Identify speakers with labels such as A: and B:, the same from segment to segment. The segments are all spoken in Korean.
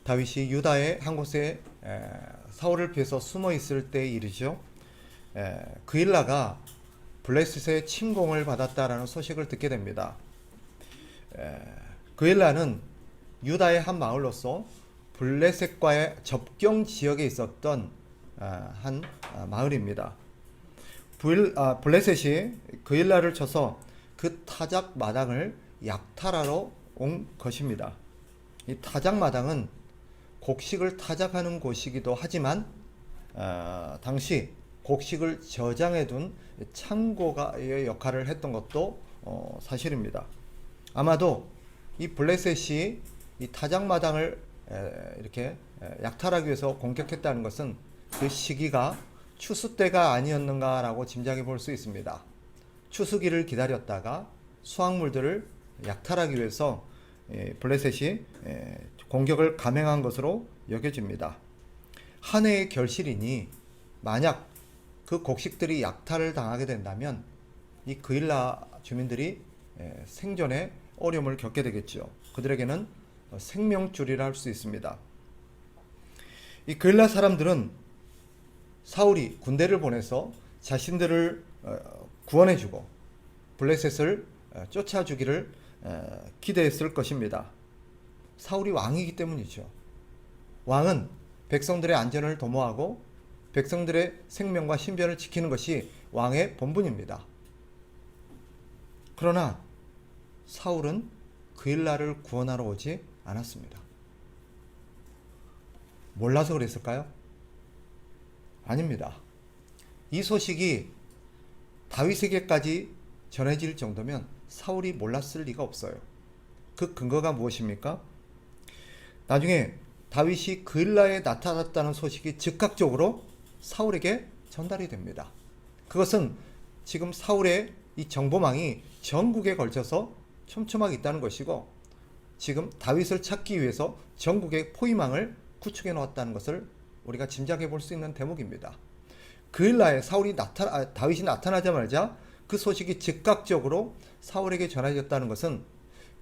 A: 다윗이 유다의 한 곳에 사울을 피해서 숨어 있을 때의 일이죠. 그일라가 블레셋의 침공을 받았다라는 소식을 듣게 됩니다. 그일라는 유다의 한 마을로서 블레셋과의 접경 지역에 있었던 한 마을입니다. 블레셋이 그일라를 쳐서 그 타작 마당을 약탈하러 온 것입니다. 이 타작 마당은 곡식을 타작하는 곳이기도 하지만 당시 곡식을 저장해둔 창고의 역할을 했던 것도 사실입니다. 아마도 이 블레셋이 이 타작 마당을 이렇게 약탈하기 위해서 공격했다는 것은 그 시기가 추수 때가 아니었는가라고 짐작해 볼 수 있습니다. 추수기를 기다렸다가 수확물들을 약탈하기 위해서 블레셋이 공격을 감행한 것으로 여겨집니다. 한 해의 결실이니 만약 그 곡식들이 약탈을 당하게 된다면 이 그일라 주민들이 생존에 어려움을 겪게 되겠죠. 그들에게는 생명줄이라 할 수 있습니다. 이 그일라 사람들은 사울이 군대를 보내서 자신들을 구원해주고 블레셋을 쫓아주기를 기대했을 것입니다. 사울이 왕이기 때문이죠. 왕은 백성들의 안전을 도모하고 백성들의 생명과 신변을 지키는 것이 왕의 본분입니다. 그러나 사울은 그일라를 구원하러 오지 않았습니다. 몰라서 그랬을까요? 아닙니다. 이 소식이 다윗에게까지 전해질 정도면 사울이 몰랐을 리가 없어요. 그 근거가 무엇입니까? 나중에 다윗이 그일라에 나타났다는 소식이 즉각적으로 사울에게 전달이 됩니다. 그것은 지금 사울의 이 정보망이 전국에 걸쳐서 촘촘하게 있다는 것이고 지금 다윗을 찾기 위해서 전국에 포위망을 구축해 놓았다는 것을 우리가 짐작해 볼 수 있는 대목입니다. 그일라에 다윗이 나타나자마자 그 소식이 즉각적으로 사울에게 전해졌다는 것은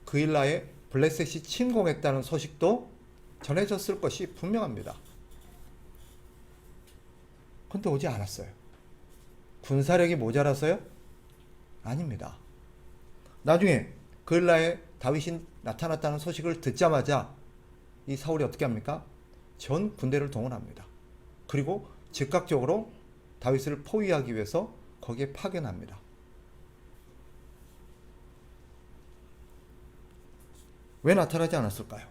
A: 그일라에 블레셋이 침공했다는 소식도 전해졌을 것이 분명합니다. 그런데 오지 않았어요. 군사력이 모자라서요? 아닙니다. 나중에 그일라에 다윗이 나타났다는 소식을 듣자마자 이 사울이 어떻게 합니까? 전 군대를 동원합니다. 그리고 즉각적으로 다윗을 포위하기 위해서 거기에 파견합니다. 왜 나타나지 않았을까요?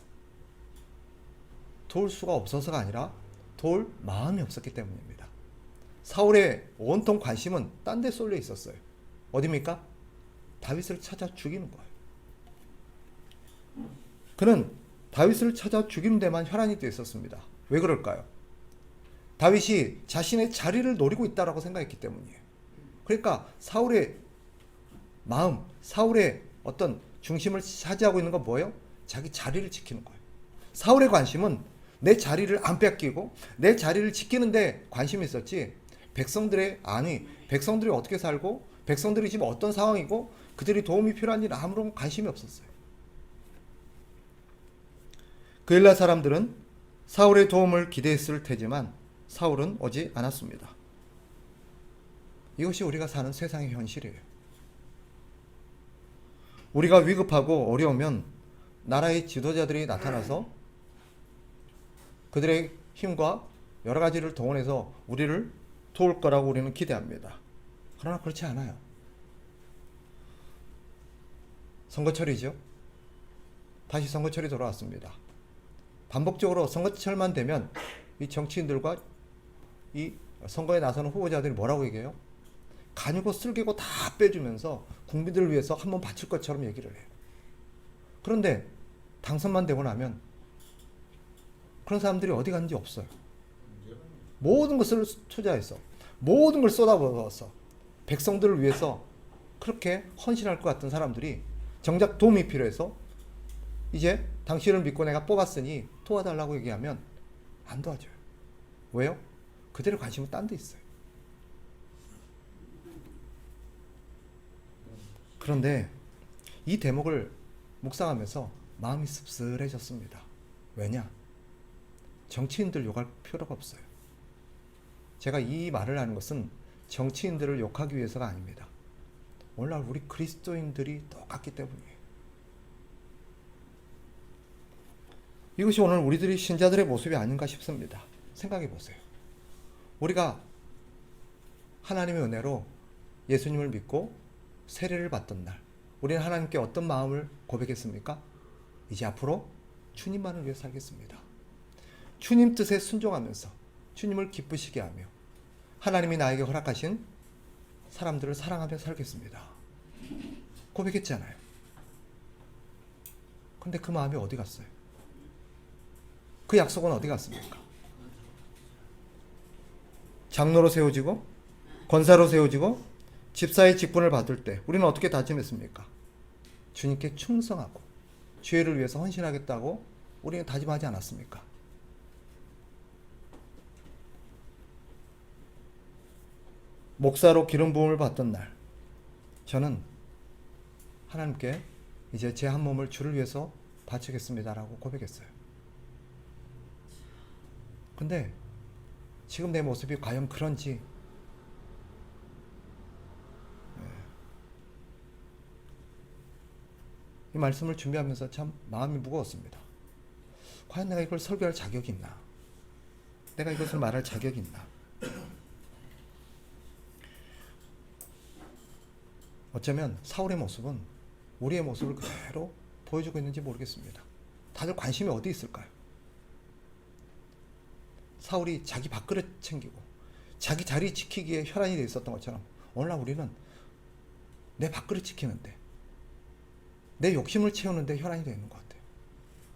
A: 도울 수가 없어서가 아니라 도울 마음이 없었기 때문입니다. 사울의 온통 관심은 딴 데 쏠려 있었어요. 어디입니까? 다윗을 찾아 죽이는 거예요. 그는 다윗을 찾아 죽이는 데만 혈안이 되어 있었습니다. 왜 그럴까요? 다윗이 자신의 자리를 노리고 있다라고 생각했기 때문이에요. 그러니까 사울의 마음, 사울의 어떤 중심을 차지하고 있는 건 뭐예요? 자기 자리를 지키는 거예요. 사울의 관심은 내 자리를 안 뺏기고 내 자리를 지키는데 관심이 있었지 백성들의 백성들이 어떻게 살고 백성들이 지금 어떤 상황이고 그들이 도움이 필요한지 아무런 관심이 없었어요. 그일라 사람들은 사울의 도움을 기대했을 테지만 사울은 오지 않았습니다. 이것이 우리가 사는 세상의 현실이에요. 우리가 위급하고 어려우면 나라의 지도자들이 나타나서 그들의 힘과 여러 가지를 동원해서 우리를 도울 거라고 우리는 기대합니다. 그러나 그렇지 않아요. 선거철이죠. 다시 선거철이 돌아왔습니다. 반복적으로 선거철만 되면 이 정치인들과 이 선거에 나서는 후보자들이 뭐라고 얘기해요? 간이고 쓸개고 다 빼주면서 국민들을 위해서 한번 바칠 것처럼 얘기를 해요. 그런데 당선만 되고 나면 그런 사람들이 어디 갔는지 없어요. 모든 것을 투자해서 모든 걸 쏟아부어서 백성들을 위해서 그렇게 헌신할 것 같은 사람들이 정작 도움이 필요해서 이제 당신을 믿고 내가 뽑았으니 도와달라고 얘기하면 안 도와줘요. 왜요? 그들의 관심은 딴 데 있어요. 그런데 이 대목을 묵상하면서 마음이 씁쓸해졌습니다. 왜냐? 정치인들 욕할 필요가 없어요. 제가 이 말을 하는 것은 정치인들을 욕하기 위해서가 아닙니다. 오늘날 우리 그리스도인들이 똑같기 때문이에요. 이것이 오늘 우리들이 신자들의 모습이 아닌가 싶습니다. 생각해 보세요. 우리가 하나님의 은혜로 예수님을 믿고 세례를 받던 날, 우리는 하나님께 어떤 마음을 고백했습니까? 이제 앞으로 주님만을 위해 살겠습니다. 주님 뜻에 순종하면서 주님을 기쁘시게 하며 하나님이 나에게 허락하신 사람들을 사랑하며 살겠습니다. 고백했잖아요. 근데 그 마음이 어디 갔어요? 그 약속은 어디 갔습니까? 장로로 세워지고 권사로 세워지고 집사의 직분을 받을 때 우리는 어떻게 다짐했습니까? 주님께 충성하고 주의를 위해서 헌신하겠다고 우리는 다짐하지 않았습니까? 목사로 기름 부음을 받던 날 저는 하나님께 이제 제 한 몸을 주를 위해서 바치겠습니다라고 고백했어요. 근데 지금 내 모습이 과연 그런지 이 말씀을 준비하면서 참 마음이 무거웠습니다. 과연 내가 이걸 설교할 자격이 있나? 내가 이것을 말할 자격이 있나? 어쩌면 사울의 모습은 우리의 모습을 그대로 보여주고 있는지 모르겠습니다. 다들 관심이 어디 있을까요? 사울이 자기 밥그릇 챙기고 자기 자리 지키기에 혈안이 되어 있었던 것처럼 오늘날 우리는 내 밥그릇 지키는데 내 욕심을 채우는데 혈안이 되어 있는 것 같아요.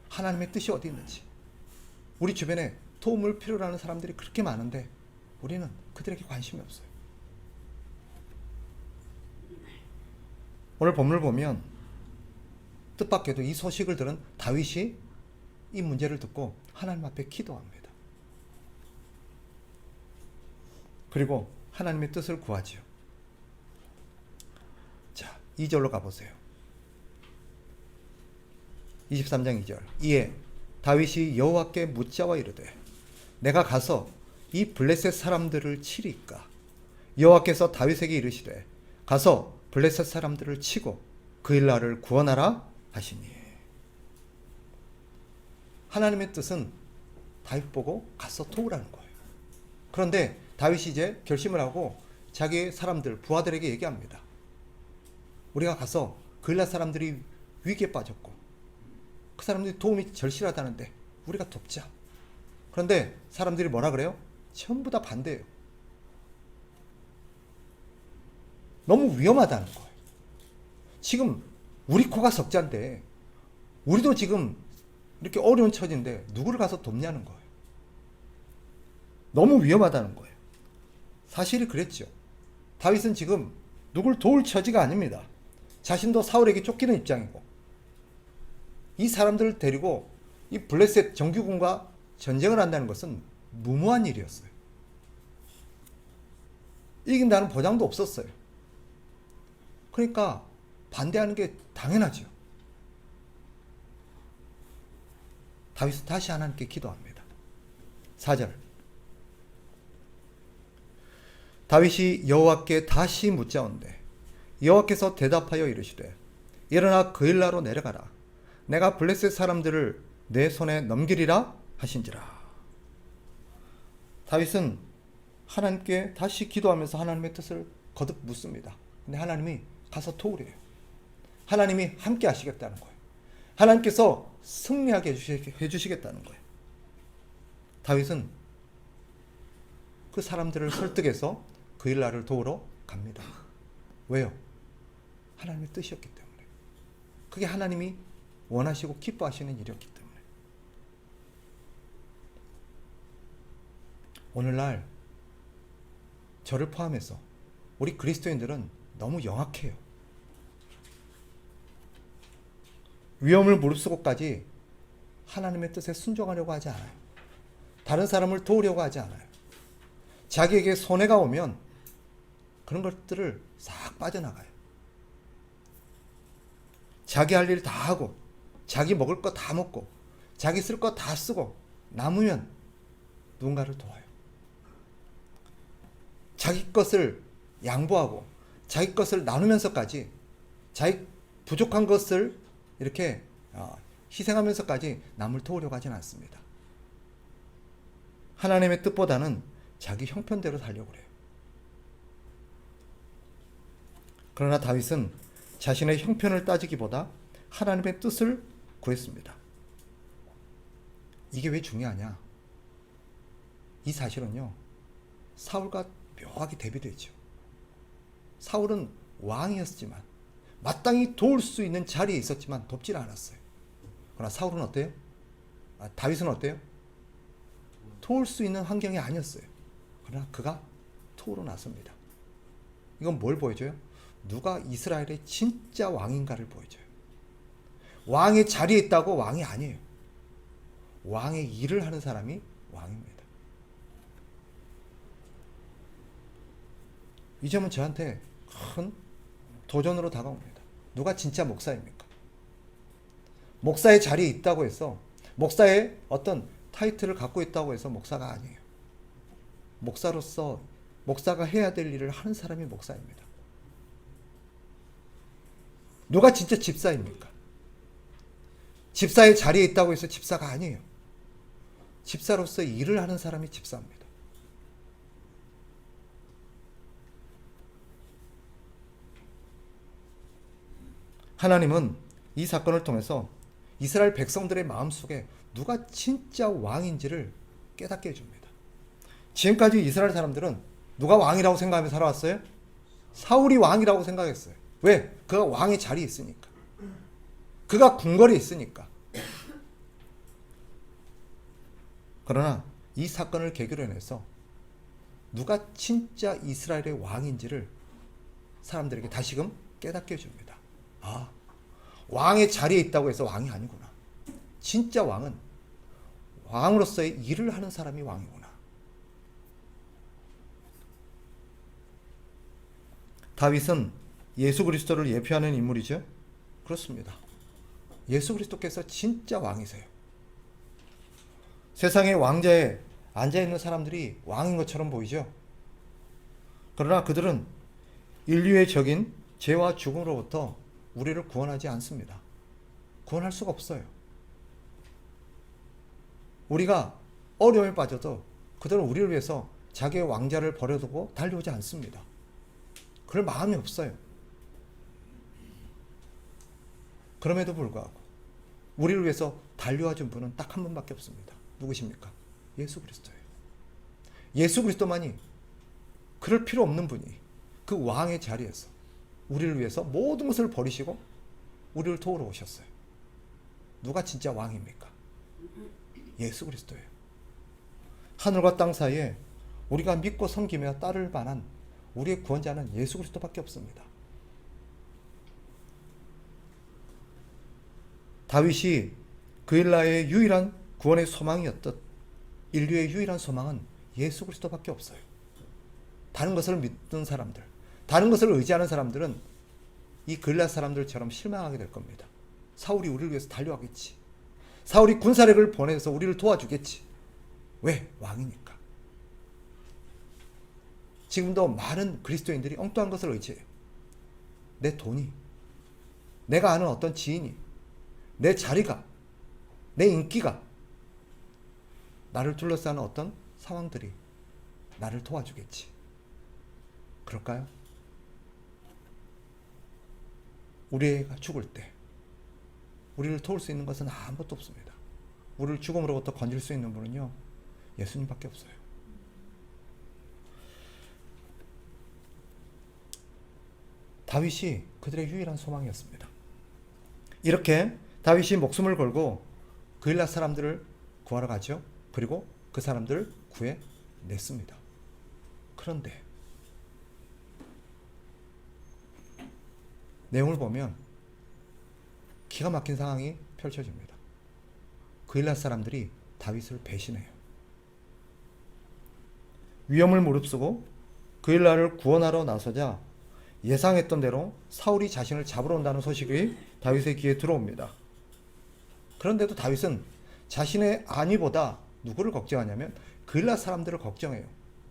A: 하나님의 뜻이 어디 있는지. 우리 주변에 도움을 필요로 하는 사람들이 그렇게 많은데 우리는 그들에게 관심이 없어요. 오늘 본문을 보면 뜻밖에도 이 소식을 들은 다윗이 이 문제를 듣고 하나님 앞에 기도합니다. 그리고 하나님의 뜻을 구하지요. 자, 2절로 가보세요. 23장 2절. 이에 다윗이 여호와께 묻자와 이르되 내가 가서 이 블레셋 사람들을 치리까? 여호와께서 다윗에게 이르시되 가서 블레셋 사람들을 치고 그일라를 구원하라 하시니. 하나님의 뜻은 다윗 보고 가서 도우라는 거예요. 그런데 다윗이 이제 결심을 하고 자기의 사람들, 부하들에게 얘기합니다. 우리가 가서 그일라 사람들이 위기에 빠졌고 그 사람들이 도움이 절실하다는데 우리가 돕자. 그런데 사람들이 뭐라 그래요? 전부 다 반대해요. 너무 위험하다는 거예요. 지금 우리 코가 석자인데 우리도 지금 이렇게 어려운 처지인데 누구를 가서 돕냐는 거예요. 너무 위험하다는 거예요. 사실이 그랬죠. 다윗은 지금 누굴 도울 처지가 아닙니다. 자신도 사울에게 쫓기는 입장이고 이 사람들을 데리고 이 블레셋 정규군과 전쟁을 한다는 것은 무모한 일이었어요. 이긴다는 보장도 없었어요. 그러니까 반대하는 게 당연하죠. 다윗은 다시 하나님께 기도합니다. 4절. 다윗이 여호와께 다시 묻자온대 여호와께서 대답하여 이르시되 일어나 그일라로 내려가라. 내가 블레셋 사람들을 내 손에 넘기리라 하신지라. 다윗은 하나님께 다시 기도하면서 하나님의 뜻을 거듭 묻습니다. 근데 하나님이 가서 도우래요. 하나님이 함께 하시겠다는 거예요. 하나님께서 승리하게 해주시겠다는 거예요. 다윗은 그 사람들을 설득해서 그일라를 도우러 갑니다. 왜요? 하나님의 뜻이었기 때문에. 그게 하나님이 원하시고 기뻐하시는 일이었기 때문에. 오늘날 저를 포함해서 우리 그리스도인들은 너무 영악해요. 위험을 무릅쓰고까지 하나님의 뜻에 순종하려고 하지 않아요. 다른 사람을 도우려고 하지 않아요. 자기에게 손해가 오면 그런 것들을 싹 빠져나가요. 자기 할 일 다 하고 자기 먹을 거 다 먹고 자기 쓸 거 다 쓰고 남으면 누군가를 도와요. 자기 것을 양보하고 자기 것을 나누면서까지 자기 부족한 것을 이렇게 희생하면서까지 남을 도우려고 하지는 않습니다. 하나님의 뜻보다는 자기 형편대로 살려고 그래요. 그러나 다윗은 자신의 형편을 따지기보다 하나님의 뜻을 구했습니다. 이게 왜 중요하냐? 이 사실은요, 사울과 묘하게 대비되죠. 사울은 왕이었지만 마땅히 도울 수 있는 자리에 있었지만 돕질 않았어요. 그러나 사울은 어때요? 다윗은 어때요? 도울 수 있는 환경이 아니었어요. 그러나 그가 도우러 나섭니다. 이건 뭘 보여줘요? 누가 이스라엘의 진짜 왕인가를 보여줘요. 왕의 자리에 있다고 왕이 아니에요. 왕의 일을 하는 사람이 왕입니다. 이 점은 저한테 큰 도전으로 다가옵니다. 누가 진짜 목사입니까? 목사의 자리에 있다고 해서, 목사의 어떤 타이틀을 갖고 있다고 해서 목사가 아니에요. 목사로서 목사가 해야 될 일을 하는 사람이 목사입니다. 누가 진짜 집사입니까? 집사의 자리에 있다고 해서 집사가 아니에요. 집사로서 일을 하는 사람이 집사입니다. 하나님은 이 사건을 통해서 이스라엘 백성들의 마음속에 누가 진짜 왕인지를 깨닫게 해줍니다. 지금까지 이스라엘 사람들은 누가 왕이라고 생각하며 살아왔어요? 사울이 왕이라고 생각했어요. 왜? 그가 왕의 자리에 있으니까. 그가 궁궐에 있으니까. 그러나 이 사건을 계기로 해서 누가 진짜 이스라엘의 왕인지를 사람들에게 다시금 깨닫게 해줍니다. 아, 왕의 자리에 있다고 해서 왕이 아니구나. 진짜 왕은 왕으로서의 일을 하는 사람이 왕이구나. 다윗은 예수 그리스도를 예표하는 인물이죠. 그렇습니다. 예수 그리스도께서 진짜 왕이세요. 세상의 왕좌에 앉아있는 사람들이 왕인 것처럼 보이죠. 그러나 그들은 인류의 적인 죄와 죽음으로부터 우리를 구원하지 않습니다. 구원할 수가 없어요. 우리가 어려움에 빠져도 그들은 우리를 위해서 자기의 왕좌를 버려두고 달려오지 않습니다. 그럴 마음이 없어요. 그럼에도 불구하고 우리를 위해서 달려와 준 분은 딱 한 분밖에 없습니다. 누구십니까? 예수 그리스도예요. 예수 그리스도만이 그럴 필요 없는 분이 그 왕의 자리에서 우리를 위해서 모든 것을 버리시고 우리를 도우러 오셨어요. 누가 진짜 왕입니까? 예수 그리스도예요. 하늘과 땅 사이에 우리가 믿고 섬기며 따를 만한 우리의 구원자는 예수 그리스도밖에 없습니다. 다윗이 그일라의 유일한 구원의 소망이었듯 인류의 유일한 소망은 예수 그리스도밖에 없어요. 다른 것을 믿는 사람들, 다른 것을 의지하는 사람들은 이 그일라 사람들처럼 실망하게 될 겁니다. 사울이 우리를 위해서 달려가겠지. 사울이 군사력을 보내서 우리를 도와주겠지. 왜? 왕이니까. 지금도 많은 그리스도인들이 엉뚱한 것을 의지해요. 내 돈이, 내가 아는 어떤 지인이, 내 자리가, 내 인기가, 나를 둘러싸는 어떤 상황들이 나를 도와주겠지. 그럴까요? 우리 애가 죽을 때 우리를 도울 수 있는 것은 아무것도 없습니다. 우리를 죽음으로부터 건질 수 있는 분은요, 예수님밖에 없어요. 다윗이 그들의 유일한 소망이었습니다. 이렇게 다윗이 목숨을 걸고 그일라 사람들을 구하러 가죠. 그리고 그 사람들을 구해냈습니다. 그런데 내용을 보면 기가 막힌 상황이 펼쳐집니다. 그일라 사람들이 다윗을 배신해요. 위험을 무릅쓰고 그일라를 구원하러 나서자 예상했던 대로 사울이 자신을 잡으러 온다는 소식이 다윗의 귀에 들어옵니다. 그런데도 다윗은 자신의 안위보다 누구를 걱정하냐면 그일라 사람들을 걱정해요.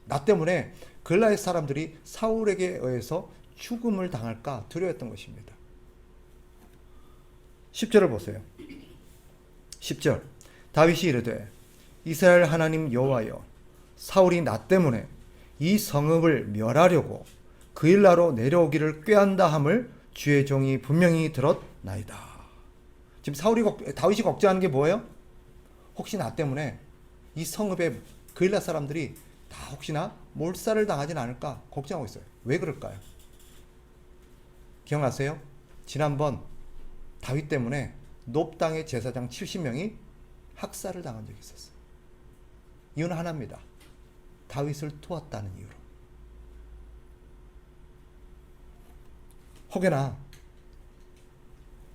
A: 나 때문에 그일라의 사람들이 사울에게 의해서 죽음을 당할까 두려워했던 것입니다. 10절을 보세요. 10절 다윗이 이르되 이스라엘 하나님 여호와여 사울이 나 때문에 이 성읍을 멸하려고 그일라로 내려오기를 꾀한다 함을 주의 종이 분명히 들었나이다. 지금 다윗이 걱정하는 게 뭐예요? 혹시 나 때문에 이 성읍에 그일라 사람들이 다 혹시나 몰살을 당하진 않을까 걱정하고 있어요. 왜 그럴까요? 기억나세요? 지난번 다윗 때문에 놉 땅의 제사장 70명이 학살을 당한 적이 있었어요. 이유는 하나입니다. 다윗을 도왔다는 이유로. 혹여나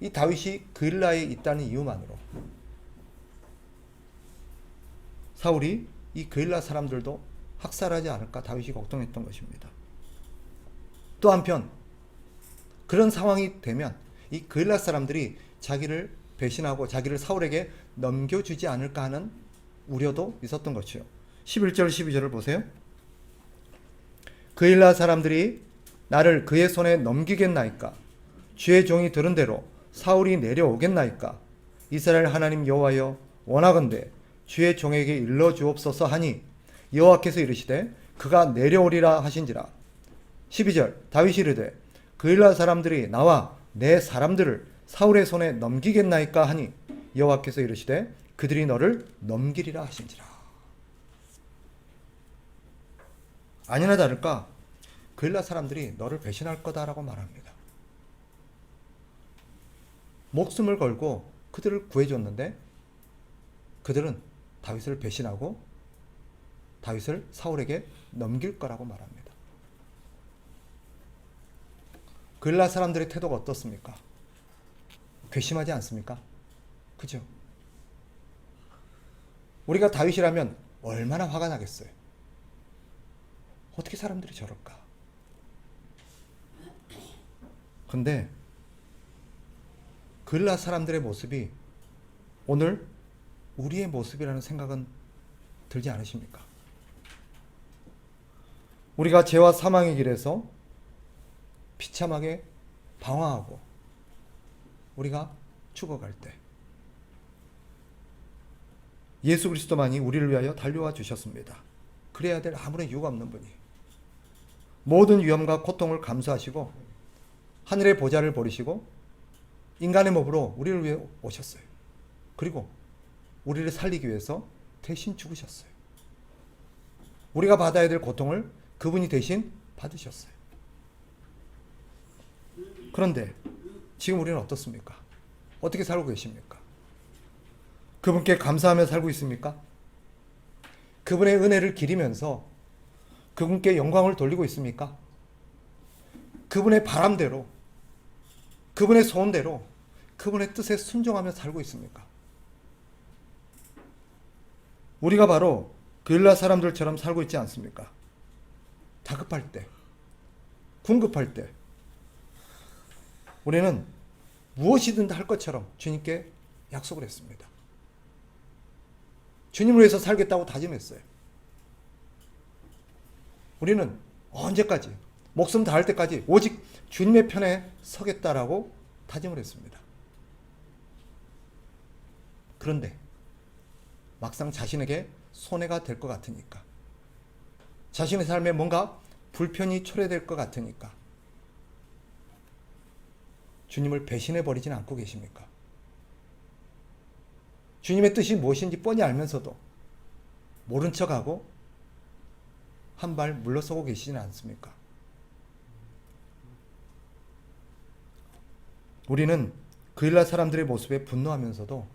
A: 이 다윗이 그일라에 있다는 이유만으로 사울이 이 그일라 사람들도 학살하지 않을까 다윗이 걱정했던 것입니다. 또 한편 그런 상황이 되면 이 그일라 사람들이 자기를 배신하고 자기를 사울에게 넘겨주지 않을까 하는 우려도 있었던 것이요. 11절 12절을 보세요. 그일라 사람들이 나를 그의 손에 넘기겠나이까? 주의 종이 들은 대로 사울이 내려오겠나이까? 이스라엘 하나님 여호와여 원하건대 주의 종에게 일러 주옵소서 하니 여호와께서 이르시되 그가 내려오리라 하신지라. 12절 다윗이 이르되 그일라 사람들이 나와 내 사람들을 사울의 손에 넘기겠나이까 하니 여호와께서 이르시되 그들이 너를 넘기리라 하신지라. 아니나 다를까 그일라 사람들이 너를 배신할 거다라고 말합니다. 목숨을 걸고 그들을 구해줬는데 그들은 다윗을 배신하고 다윗을 사울에게 넘길 거라고 말합니다. 그일라 사람들의 태도가 어떻습니까? 괘씸하지 않습니까? 그죠? 우리가 다윗이라면 얼마나 화가 나겠어요? 어떻게 사람들이 저럴까? 근데 그일라 사람들의 모습이 오늘 우리의 모습이라는 생각은 들지 않으십니까? 우리가 죄와 사망의 길에서 비참하게 방황하고 우리가 죽어갈 때 예수 그리스도만이 우리를 위하여 달려와 주셨습니다. 그래야 될 아무런 이유가 없는 분이 모든 위험과 고통을 감수하시고 하늘의 보좌를 버리시고 인간의 몸으로 우리를 위해 오셨어요. 그리고 우리를 살리기 위해서 대신 죽으셨어요. 우리가 받아야 될 고통을 그분이 대신 받으셨어요. 그런데 지금 우리는 어떻습니까? 어떻게 살고 계십니까? 그분께 감사하며 살고 있습니까? 그분의 은혜를 기리면서 그분께 영광을 돌리고 있습니까? 그분의 바람대로, 그분의 소원대로, 그분의 뜻에 순종하며 살고 있습니까? 우리가 바로 그일라 사람들처럼 살고 있지 않습니까? 다급할 때, 궁급할 때 우리는 무엇이든 할 것처럼 주님께 약속을 했습니다. 주님을 위해서 살겠다고 다짐했어요. 우리는 언제까지 목숨 다할 때까지 오직 주님의 편에 서겠다라고 다짐을 했습니다. 그런데 막상 자신에게 손해가 될 것 같으니까, 자신의 삶에 뭔가 불편이 초래될 것 같으니까 주님을 배신해 버리진 않고 계십니까? 주님의 뜻이 무엇인지 뻔히 알면서도 모른 척하고 한 발 물러서고 계시지는 않습니까? 우리는 그일라 사람들의 모습에 분노하면서도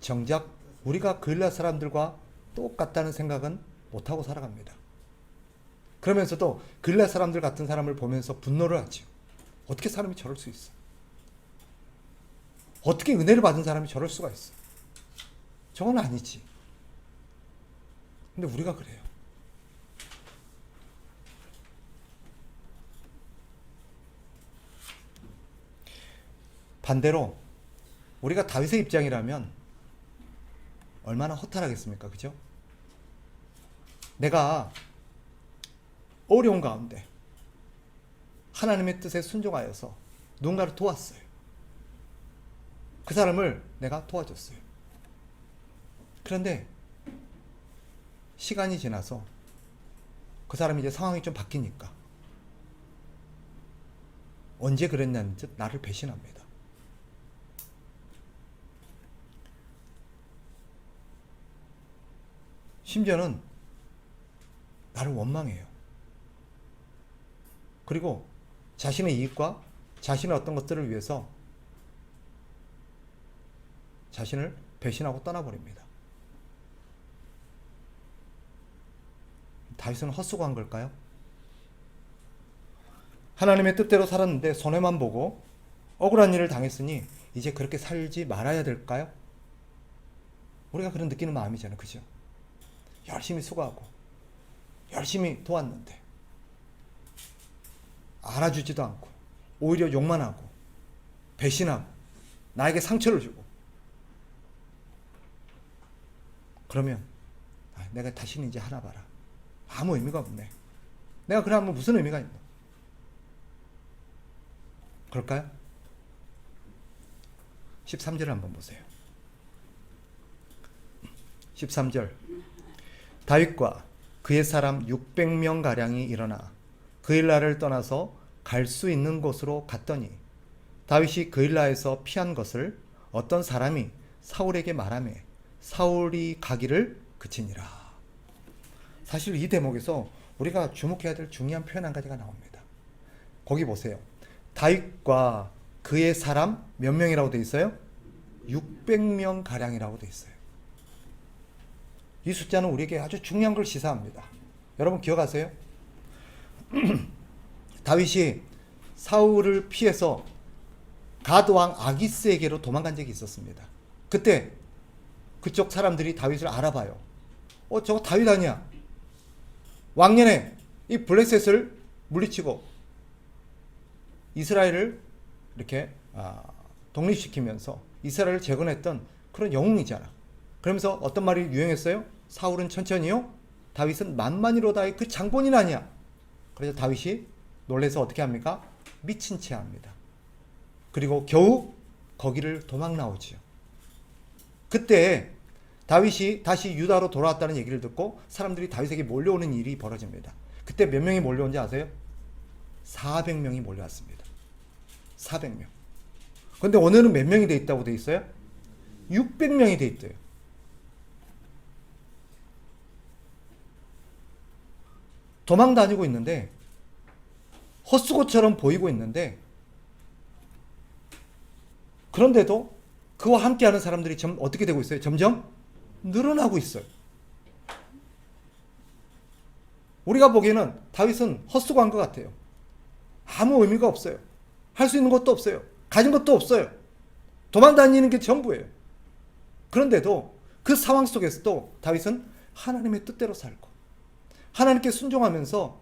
A: 정작 우리가 그일라 사람들과 똑같다는 생각은 못하고 살아갑니다. 그러면서도 그일라 사람들 같은 사람을 보면서 분노를 하죠. 어떻게 사람이 저럴 수 있어? 어떻게 은혜를 받은 사람이 저럴 수가 있어? 저건 아니지. 근데 우리가 그래요. 반대로 우리가 다윗의 입장이라면 얼마나 허탈하겠습니까? 그죠? 내가 어려운 가운데 하나님의 뜻에 순종하여서 누군가를 도왔어요. 그 사람을 내가 도와줬어요. 그런데 시간이 지나서 그 사람이 이제 상황이 좀 바뀌니까 언제 그랬냐는 듯 나를 배신합니다. 심지어는 나를 원망해요. 그리고 자신의 이익과 자신의 어떤 것들을 위해서 자신을 배신하고 떠나버립니다. 다윗은 헛수고한 걸까요? 하나님의 뜻대로 살았는데 손해만 보고 억울한 일을 당했으니 이제 그렇게 살지 말아야 될까요? 우리가 그런 느끼는 마음이잖아요. 그죠? 열심히 수고하고 열심히 도왔는데 알아주지도 않고 오히려 욕만 하고 배신하고 나에게 상처를 주고 그러면 내가 다시는 이제 하나 봐라. 아무 의미가 없네. 내가 그러면 무슨 의미가 있나? 그럴까요? 13절을 한번 보세요. 13절 다윗과 그의 사람 600명가량이 일어나 그일라를 떠나서 갈 수 있는 곳으로 갔더니 다윗이 그일라에서 피한 것을 어떤 사람이 사울에게 말하며 사울이 가기를 그치니라. 사실 이 대목에서 우리가 주목해야 될 중요한 표현 한 가지가 나옵니다. 거기 보세요. 다윗과 그의 사람 몇 명이라고 되어 있어요? 600명 가량이라고 되어 있어요. 이 숫자는 우리에게 아주 중요한 걸 시사합니다. 여러분 기억하세요? 다윗이 사울을 피해서 가드왕 아기스에게로 도망간 적이 있었습니다. 그때 그쪽 사람들이 다윗을 알아봐요. 저거 다윗 아니야? 왕년에 이 블레셋을 물리치고 이스라엘을 이렇게 독립시키면서 이스라엘을 재건했던 그런 영웅이잖아. 그러면서 어떤 말이 유행했어요? 사울은 천천히요, 다윗은 만만히로다의 그 장본인 아니야. 그래서 다윗이 놀라서 어떻게 합니까? 미친 채 합니다. 그리고 겨우 거기를 도망 나오지요. 그때 다윗이 다시 유다로 돌아왔다는 얘기를 듣고 사람들이 다윗에게 몰려오는 일이 벌어집니다. 그때 몇 명이 몰려온지 아세요? 400명이 몰려왔습니다. 400명. 근데 오늘은 몇 명이 돼 있다고 돼 있어요? 600명이 돼 있대요. 도망 다니고 있는데 헛수고처럼 보이고 있는데 그런데도 그와 함께하는 사람들이 어떻게 되고 있어요? 점점 늘어나고 있어요. 우리가 보기에는 다윗은 헛수고한 것 같아요. 아무 의미가 없어요. 할 수 있는 것도 없어요. 가진 것도 없어요. 도망 다니는 게 전부예요. 그런데도 그 상황 속에서도 다윗은 하나님의 뜻대로 살고 하나님께 순종하면서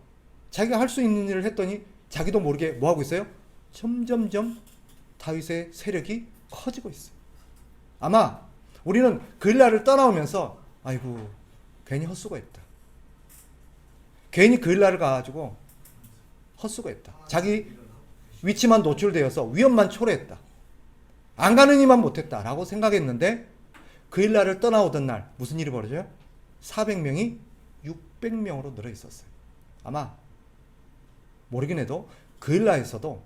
A: 자기가 할 수 있는 일을 했더니 자기도 모르게 뭐하고 있어요? 점점점 다윗의 세력이 커지고 있어요. 아마 우리는 그일라를 떠나오면서 아이고 괜히 헛수고했다. 괜히 그일라를 가가지고 헛수고했다. 자기 위치만 노출되어서 위험만 초래했다. 안 가는 이만 못했다 라고 생각했는데 그일라를 떠나오던 날 무슨 일이 벌어져요? 400명이 600명으로 늘어 있었어요. 아마 모르긴 해도 그일라에서도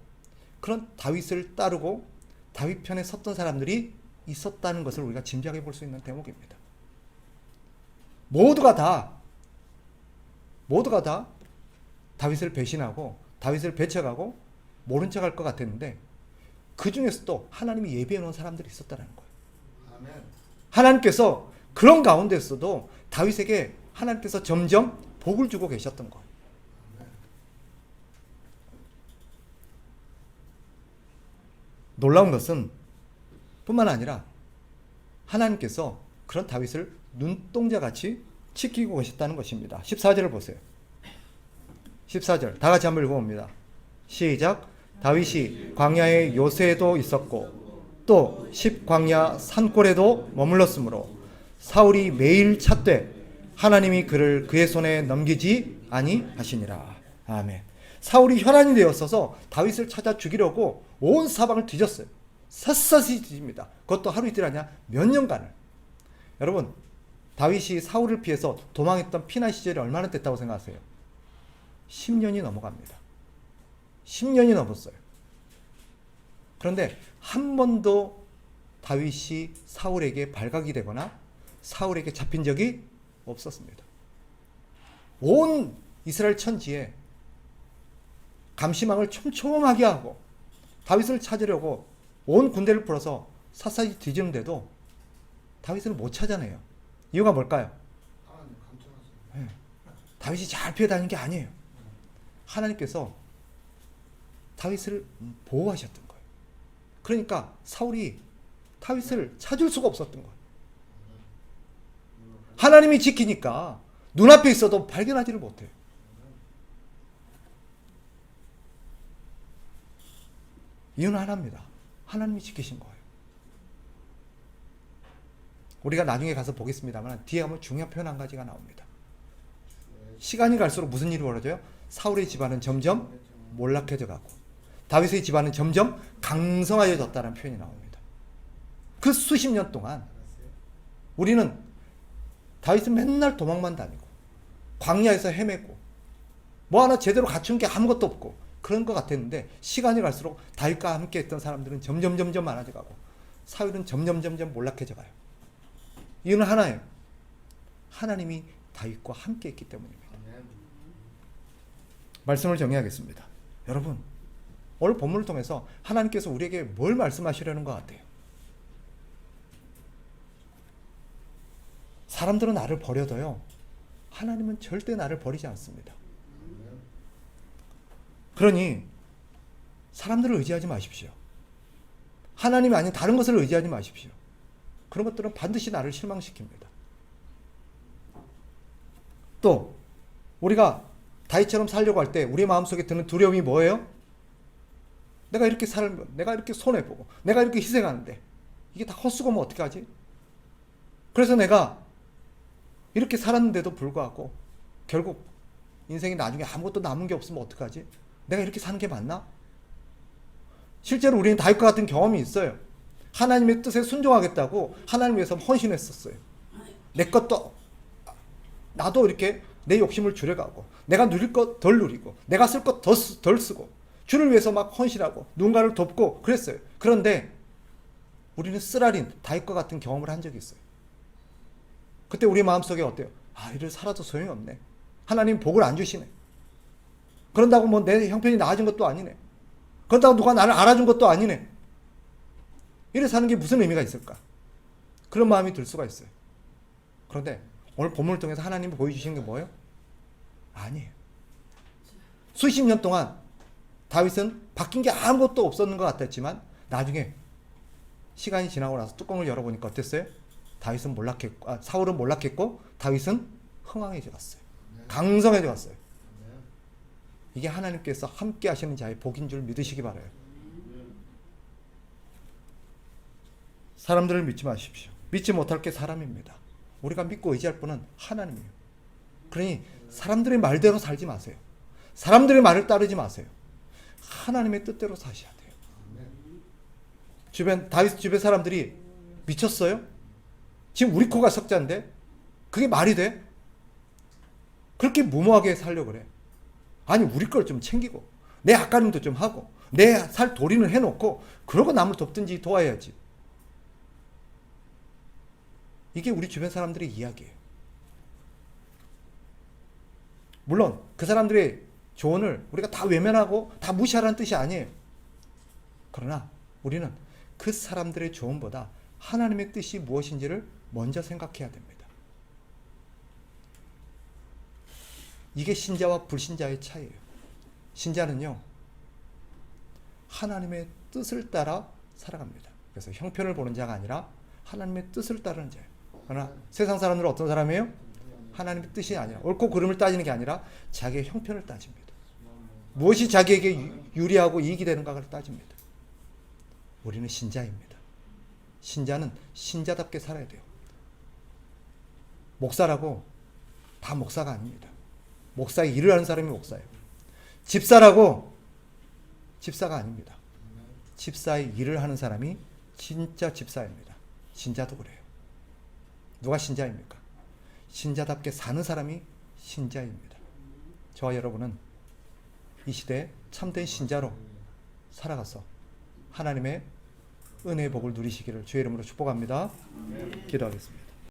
A: 그런 다윗을 따르고 다윗 편에 섰던 사람들이 있었다는 것을 우리가 짐작해 볼 수 있는 대목입니다. 모두가 다 다윗을 배신하고 다윗을 배척하고 모른 척할 것 같았는데 그 중에서도 하나님이 예비해 놓은 사람들이 있었다는 거예요. 아멘. 하나님께서 그런 가운데서도 다윗에게 하나님께서 점점 복을 주고 계셨던 거예요. 놀라운 것은 뿐만 아니라 하나님께서 그런 다윗을 눈동자같이 지키고 계셨다는 것입니다. 14절을 보세요. 14절 다 같이 한번 읽어봅니다. 시작. 다윗이 광야의 요새에도 있었고 또 십광야 산골에도 머물렀으므로 사울이 매일 찾되 하나님이 그를 그의 손에 넘기지 아니하시니라. 아멘. 사울이 혈안이 되었어서 다윗을 찾아 죽이려고 온 사방을 뒤졌어요. 샅샅이 뒤집니다. 그것도 하루 이틀 아니야 몇 년간을. 여러분, 다윗이 사울을 피해서 도망했던 피난 시절이 얼마나 됐다고 생각하세요? 10년이 넘어갑니다. 10년이 넘었어요. 그런데 한 번도 다윗이 사울에게 발각이 되거나 사울에게 잡힌 적이 없었습니다. 온 이스라엘 천지에 감시망을 촘촘하게 하고 다윗을 찾으려고 온 군대를 풀어서 샅샅이 뒤지는데도 다윗을 못 찾아내요. 이유가 뭘까요? 네. 다윗이 잘 피해 다니는 게 아니에요. 하나님께서 다윗을 보호하셨던 거예요. 그러니까 사울이 다윗을 찾을 수가 없었던 거예요. 하나님이 지키니까 눈앞에 있어도 발견하지를 못해요. 이유는 하나입니다. 하나님이 지키신 거예요. 우리가 나중에 가서 보겠습니다만 뒤에 가면 중요한 표현 한 가지가 나옵니다. 시간이 갈수록 무슨 일이 벌어져요? 사울의 집안은 점점 몰락해져 가고 다윗의 집안은 점점 강성하여졌다는 표현이 나옵니다. 그 수십 년 동안 우리는 다윗은 맨날 도망만 다니고 광야에서 헤매고 뭐 하나 제대로 갖춘 게 아무것도 없고 그런 것 같았는데 시간이 갈수록 다윗과 함께 했던 사람들은 점점 많아져 가고 사울은 점점 몰락해져 가요. 이유는 하나예요. 하나님이 다윗과 함께 했기 때문입니다. 말씀을 정리하겠습니다. 여러분, 오늘 본문을 통해서 하나님께서 우리에게 뭘 말씀하시려는 것 같아요? 사람들은 나를 버려도요, 하나님은 절대 나를 버리지 않습니다. 그러니 사람들을 의지하지 마십시오. 하나님이 아닌 다른 것을 의지하지 마십시오. 그런 것들은 반드시 나를 실망시킵니다. 또 우리가 다윗처럼 살려고 할 때 우리 마음속에 드는 두려움이 뭐예요? 내가 이렇게 살면, 내가 이렇게 손해보고, 내가 이렇게 희생하는데 이게 다 헛수고면 어떡하지? 그래서 내가 이렇게 살았는데도 불구하고 결국 인생이 나중에 아무것도 남은 게 없으면 어떡하지? 내가 이렇게 사는 게 맞나? 실제로 우리는 다윗과 같은 경험이 있어요. 하나님의 뜻에 순종하겠다고 하나님 위해서 헌신했었어요. 내 것도 나도 이렇게 내 욕심을 줄여가고 내가 누릴 것 덜 누리고 내가 쓸 것 덜 쓰고 주를 위해서 막 헌신하고 누군가를 돕고 그랬어요. 그런데 우리는 쓰라린 다윗과 같은 경험을 한 적이 있어요. 그때 우리 마음속에 어때요? 아, 이를 살아도 소용이 없네. 하나님 복을 안 주시네. 그런다고 뭐 내 형편이 나아진 것도 아니네. 그런다고 누가 나를 알아준 것도 아니네. 이래 사는 게 무슨 의미가 있을까? 그런 마음이 들 수가 있어요. 그런데 오늘 본문을 통해서 하나님이 보여주신 게 뭐예요? 아니에요. 수십 년 동안 다윗은 바뀐 게 아무것도 없었는 것 같았지만 나중에 시간이 지나고 나서 뚜껑을 열어보니까 어땠어요? 다윗은 몰락했고, 사울은 몰락했고 다윗은 흥왕해져 갔어요. 강성해져 갔어요. 이게 하나님께서 함께 하시는 자의 복인 줄 믿으시기 바라요. 사람들을 믿지 마십시오. 믿지 못할 게 사람입니다. 우리가 믿고 의지할 분은 하나님이에요. 그러니 사람들의 말대로 살지 마세요. 사람들의 말을 따르지 마세요. 하나님의 뜻대로 사셔야 돼요. 다윗 주변 사람들이 미쳤어요? 지금 우리 코가 석자인데 그게 말이 돼? 그렇게 무모하게 살려고 그래. 아니, 우리 걸 좀 챙기고 내 앞가림도 좀 하고 내 살 도리는 해놓고 그러고 남을 돕든지 도와야지. 이게 우리 주변 사람들의 이야기예요. 물론 그 사람들의 조언을 우리가 다 외면하고 다 무시하라는 뜻이 아니에요. 그러나 우리는 그 사람들의 조언보다 하나님의 뜻이 무엇인지를 먼저 생각해야 됩니다. 이게 신자와 불신자의 차이예요. 신자는요, 하나님의 뜻을 따라 살아갑니다. 그래서 형편을 보는 자가 아니라 하나님의 뜻을 따르는 자예요. 그러나 세상 사람들은 어떤 사람이에요? 하나님의 뜻이 아니라 옳고 그름을 따지는 게 아니라 자기의 형편을 따집니다. 무엇이 자기에게 유리하고 이익이 되는가를 따집니다. 우리는 신자입니다. 신자는 신자답게 살아야 돼요. 목사라고 다 목사가 아닙니다. 목사의 일을 하는 사람이 목사예요. 집사라고 집사가 아닙니다. 집사의 일을 하는 사람이 진짜 집사입니다. 신자도 그래요. 누가 신자입니까? 신자답게 사는 사람이 신자입니다. 저와 여러분은 이 시대에 참된 신자로 살아가서 하나님의 은혜의 복을 누리시기를 주의 이름으로 축복합니다. 기도하겠습니다.